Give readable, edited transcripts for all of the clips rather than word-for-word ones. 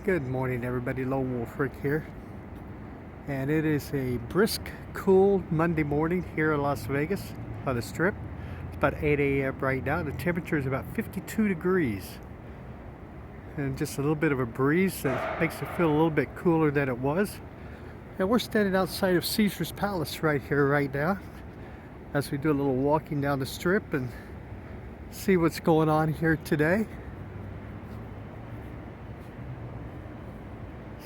Good morning, everybody. LoneWulfRick here, and it is a brisk, cool Monday morning here in Las Vegas on the Strip. It's about 8 a.m. right now. The temperature is about 52 degrees, and just a little bit of a breeze that makes it feel a little bit cooler than it was. And we're standing outside of Caesar's Palace right here, right now, as we do a little walking down the Strip and see what's going on here today.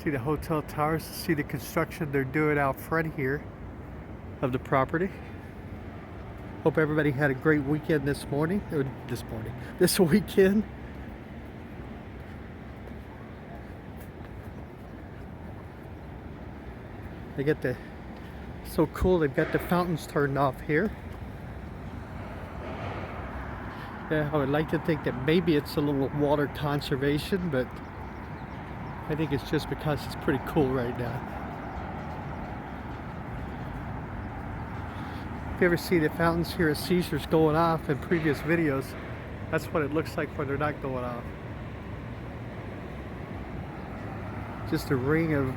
See the hotel towers, see the construction they're doing out front here of the property. Hope everybody had a great weekend this weekend. They get so cool, they've got the fountains turned off here. Yeah, I would like to think that maybe it's a little water conservation, but I think it's just because it's pretty cool right now. If you ever see the fountains here at Caesars going off in previous videos, that's what it looks like when they're not going off. Just a ring of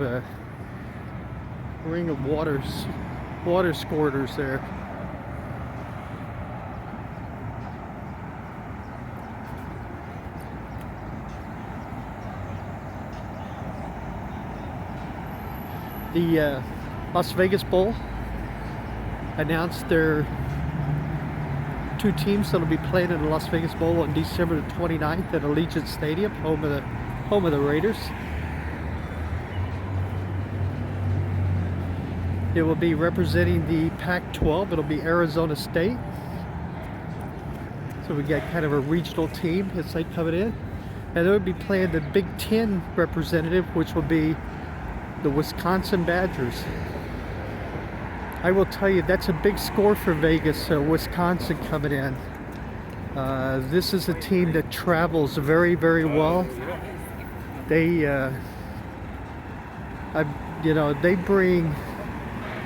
water squirters there. The Las Vegas Bowl announced their two teams that will be playing in the Las Vegas Bowl on December the 29th at Allegiant Stadium, home of the Raiders. It will be representing the Pac-12. It'll be Arizona State. So we got kind of a regional team. It's like coming in, and they would be playing the Big Ten representative, which will be the Wisconsin Badgers. I will tell you, that's a big score for Vegas, Wisconsin coming in. This is a team that travels very, very well. They, they bring,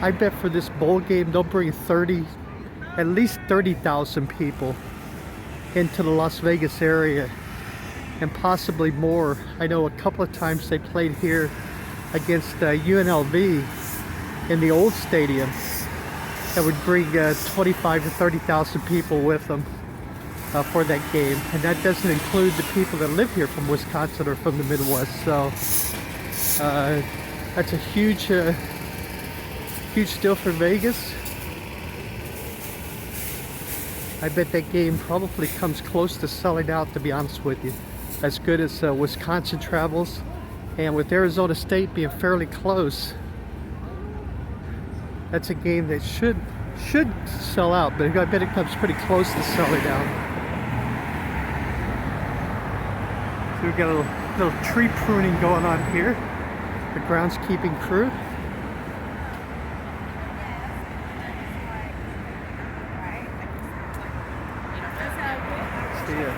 I bet for this bowl game, they'll bring at least 30,000 people into the Las Vegas area, and possibly more. I know a couple of times they played here against UNLV in the old stadium that would bring 25 to 30,000 people with them for that game, and that doesn't include the people that live here from Wisconsin or from the Midwest. So that's a huge deal for Vegas. I bet that game probably comes close to selling out, to be honest with you, as good as Wisconsin travels. And with Arizona State being fairly close, that's a game that should sell out, but I bet it comes pretty close to selling out. So we've got a little tree pruning going on here. The groundskeeping crew. See a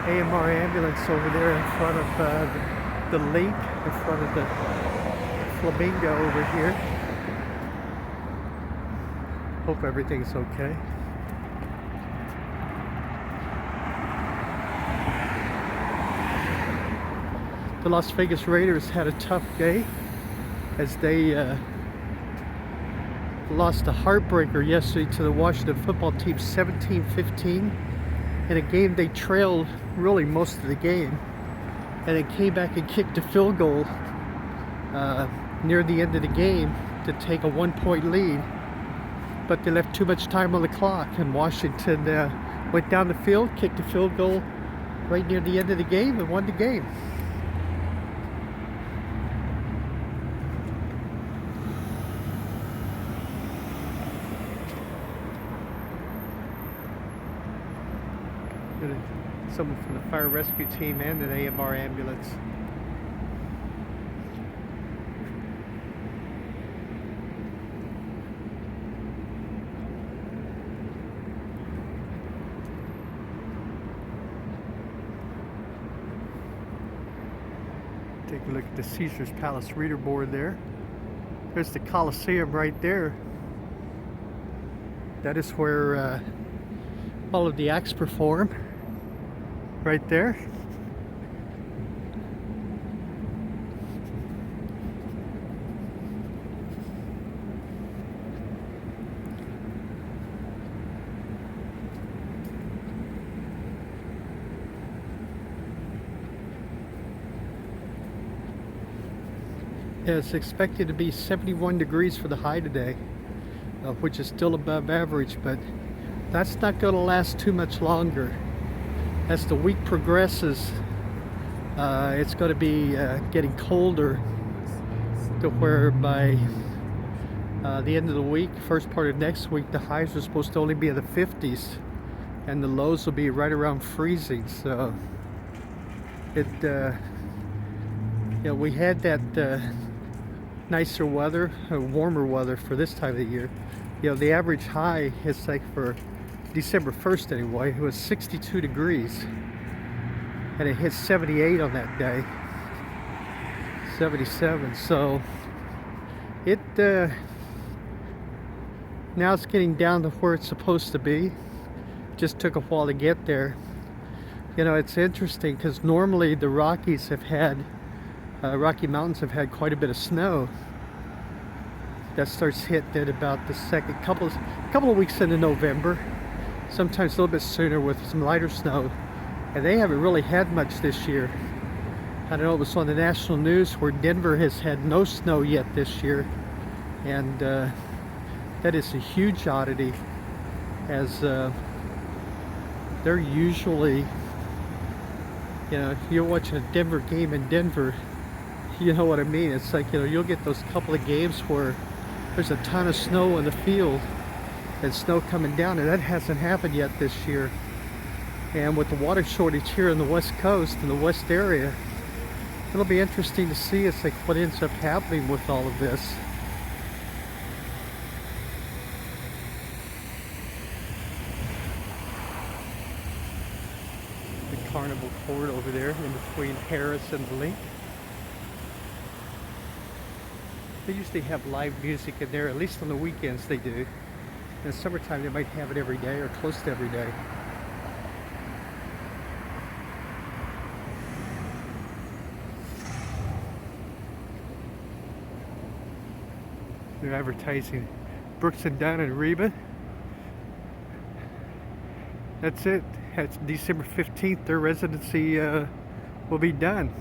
AMR ambulance over there in front of the lake, in front of the flamingo over here. Hope everything's okay. The Las Vegas Raiders had a tough day as they lost a heartbreaker yesterday to the Washington football team 17-15 in a game they trailed really most of the game. And it came back and kicked a field goal near the end of the game to take a 1-point lead. But they left too much time on the clock, and Washington went down the field, kicked a field goal right near the end of the game, and won the game. Someone from the fire rescue team and an AMR ambulance. Take a look at the Caesars Palace reader board there. There's the Coliseum right there. That is where all of the acts perform. Right there. It's expected to be 71 degrees for the high today, which is still above average, but that's not going to last too much longer. As the week progresses, it's going to be getting colder to where by the end of the week, first part of next week, the highs are supposed to only be in the 50s and the lows will be right around freezing. So it we had that nicer weather, warmer weather for this time of the year. The average high is like for December 1st anyway, it was 62 degrees and it hit 78 on that day, 77. So it now it's getting down to where it's supposed to be. Just took a while to get there. It's interesting because normally the Rockies have had Rocky Mountains have had quite a bit of snow. That starts hitting at about the second couple of weeks into November, sometimes a little bit sooner with some lighter snow, and they haven't really had much this year. I don't know, it was on the national news where Denver has had no snow yet this year, and that is a huge oddity, as they're usually, if you're watching a Denver game in Denver, you know what I mean. It's like, you'll get those couple of games where there's a ton of snow in the field and snow coming down, and that hasn't happened yet this year. And with the water shortage here in the West Coast, in the West area, it'll be interesting to see what ends up happening with all of this. The Carnival Court over there in between Harris and the Link. They usually have live music in there, at least on the weekends they do. In the summertime they might have it every day or close to every day. They're advertising Brooks and Dunn and Reba. That's it. That's December 15th. Their residency will be done.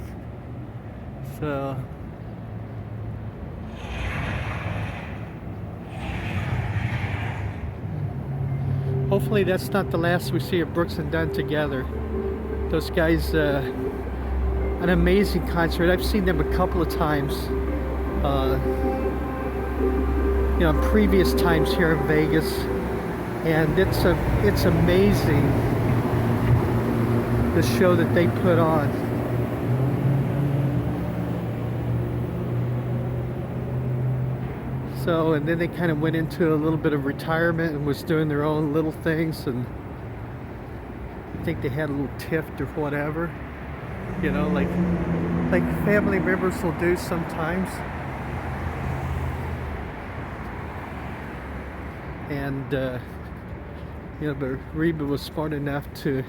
So hopefully that's not the last we see of Brooks and Dunn together. Those guys, an amazing concert. I've seen them a couple of times. Previous times here in Vegas, and it's amazing the show that they put on. So, and then they kind of went into a little bit of retirement and was doing their own little things, and I think they had a little tiff or whatever, like family members will do sometimes. And but Reba was smart enough to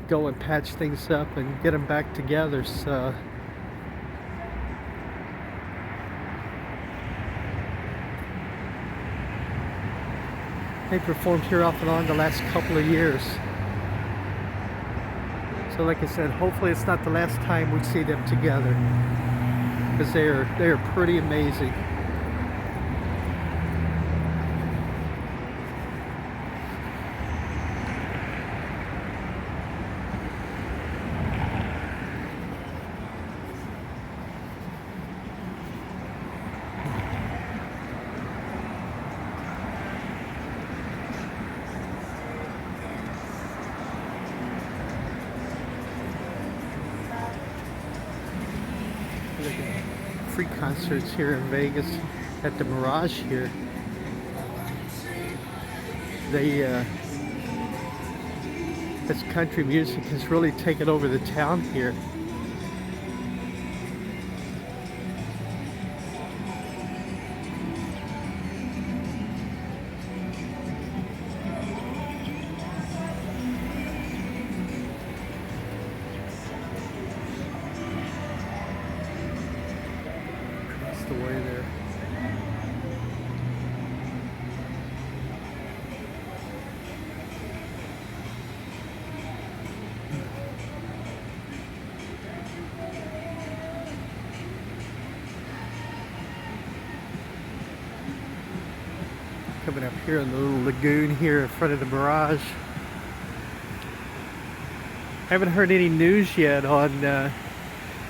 go and patch things up and get them back together. So they performed here off and on the last couple of years. So like I said, hopefully it's not the last time we see them together, because they are pretty amazing. Free concerts here in Vegas at the Mirage here. This country music has really taken over the town here. The way there. Coming up here in the little lagoon here in front of the Mirage. Haven't heard any news yet on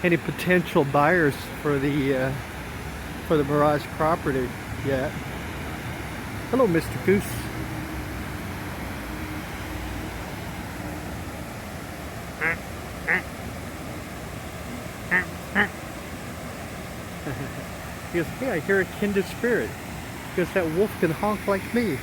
any potential buyers for the Mirage property yet. Hello, Mr. Goose. He goes, hey, I hear a kindred spirit. Because that wolf can honk like me.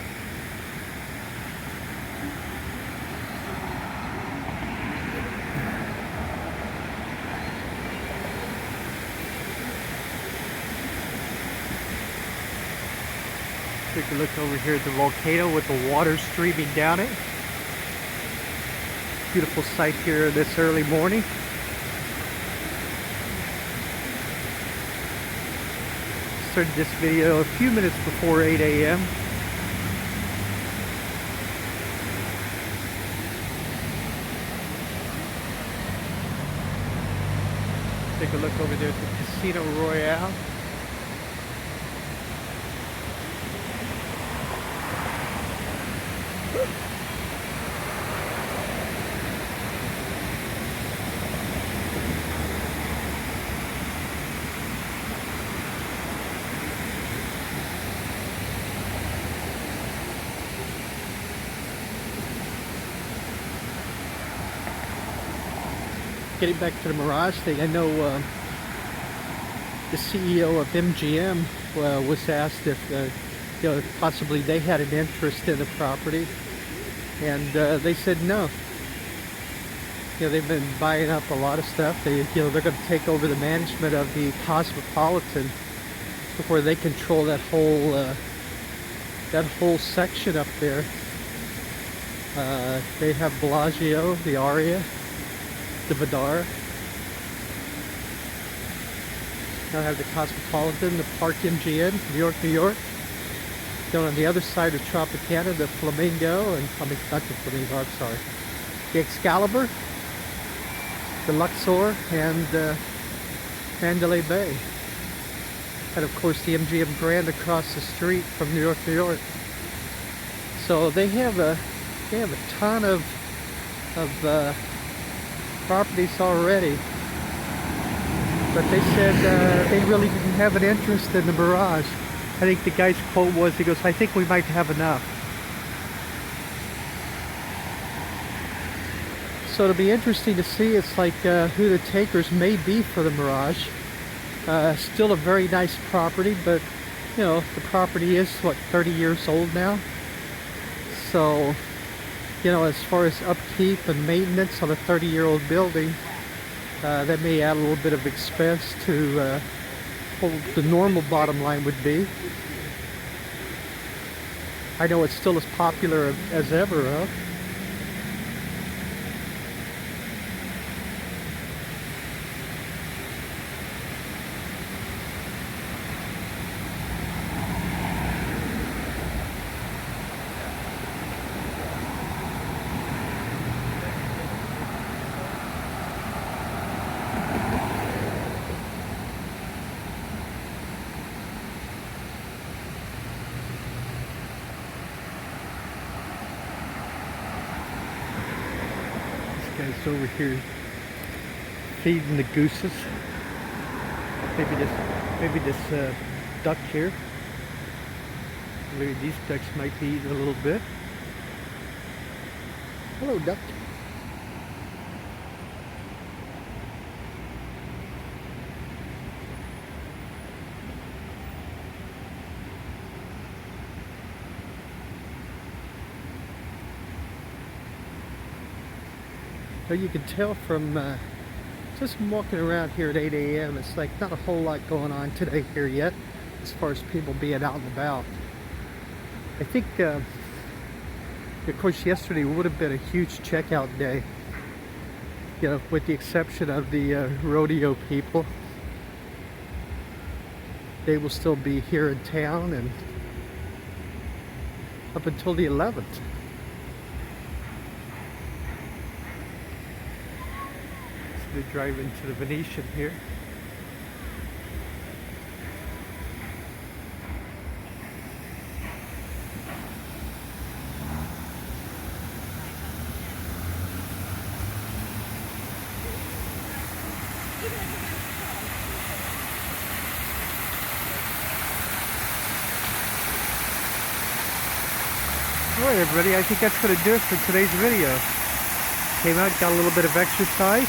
Take a look over here at the volcano with the water streaming down it. Beautiful sight here this early morning. Started this video a few minutes before 8 a.m. Take a look over there at the Casino Royale. Getting back to the Mirage thing, I know the CEO of MGM was asked if possibly they had an interest in the property, and they said no. They've been buying up a lot of stuff. They're going to take over the management of the Cosmopolitan, where they control that whole section up there. They have Bellagio, the Aria, the Vidar. Now I have the Cosmopolitan, the Park MGM, New York, New York. Then on the other side of Tropicana, the Flamingo, and I mean not the Flamingo, I'm sorry, the Excalibur, the Luxor, and Mandalay Bay, and of course the MGM Grand across the street from New York, New York. So they have a ton of properties already, but they said they really didn't have an interest in the Mirage. I think the guy's quote was, he goes, I think we might have enough. So it'll be interesting to see. It's like who the takers may be for the Mirage. Still a very nice property, but the property is what, 30 years old now. So as far as upkeep and maintenance on a 30-year-old building, that may add a little bit of expense to what the normal bottom line would be. I know it's still as popular as ever, huh? Guy's over here feeding the gooses. Maybe this duck here. Maybe these ducks might be eating a little bit. Hello, duck. So you can tell from just walking around here at 8 a.m. it's like not a whole lot going on today here yet as far as people being out and about. I think of course yesterday would have been a huge checkout day, with the exception of the rodeo people. They will still be here in town and up until the 11th. They drive into the Venetian here. Alright everybody, I think that's going to do it for today's video. Came out, got a little bit of exercise.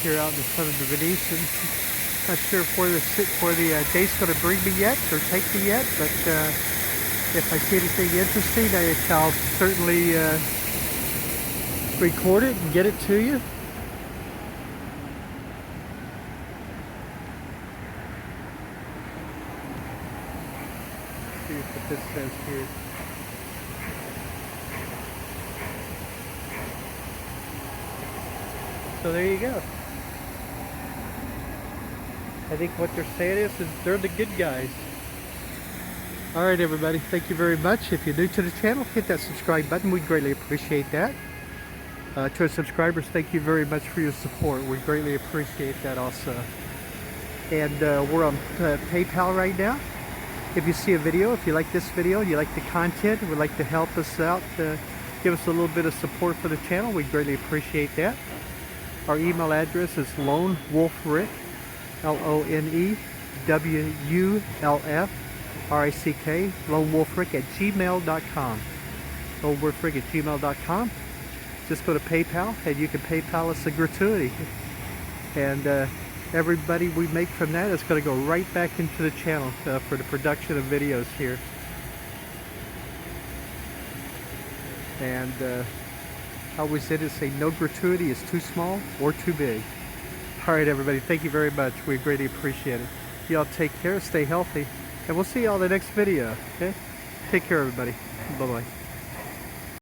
Here out in front of the Venetian. Not sure where the day's going to bring me yet, or take me yet, but if I see anything interesting, I'll certainly record it and get it to you. See what this says here. So there you go. I think what they're saying is they're the good guys. Alright everybody, thank you very much. If you're new to the channel, hit that subscribe button. We'd greatly appreciate that. To our subscribers, thank you very much for your support. We greatly appreciate that also. And we're on PayPal right now. If you see a video, if you like this video, you like the content, would like to help us out, give us a little bit of support for the channel, we'd greatly appreciate that. Our email address is LoneWulfRick, LoneWulfRick, LoneWulfRick at gmail.com. LoneWulfRick at gmail.com. Just go to PayPal and you can PayPal us a gratuity. And everybody we make from that is going to go right back into the channel for the production of videos here. And I always said to say no gratuity is too small or too big. Alright everybody, thank you very much. We greatly appreciate it. Y'all take care, stay healthy, and we'll see y'all in the next video, okay? Take care everybody. Bye-bye.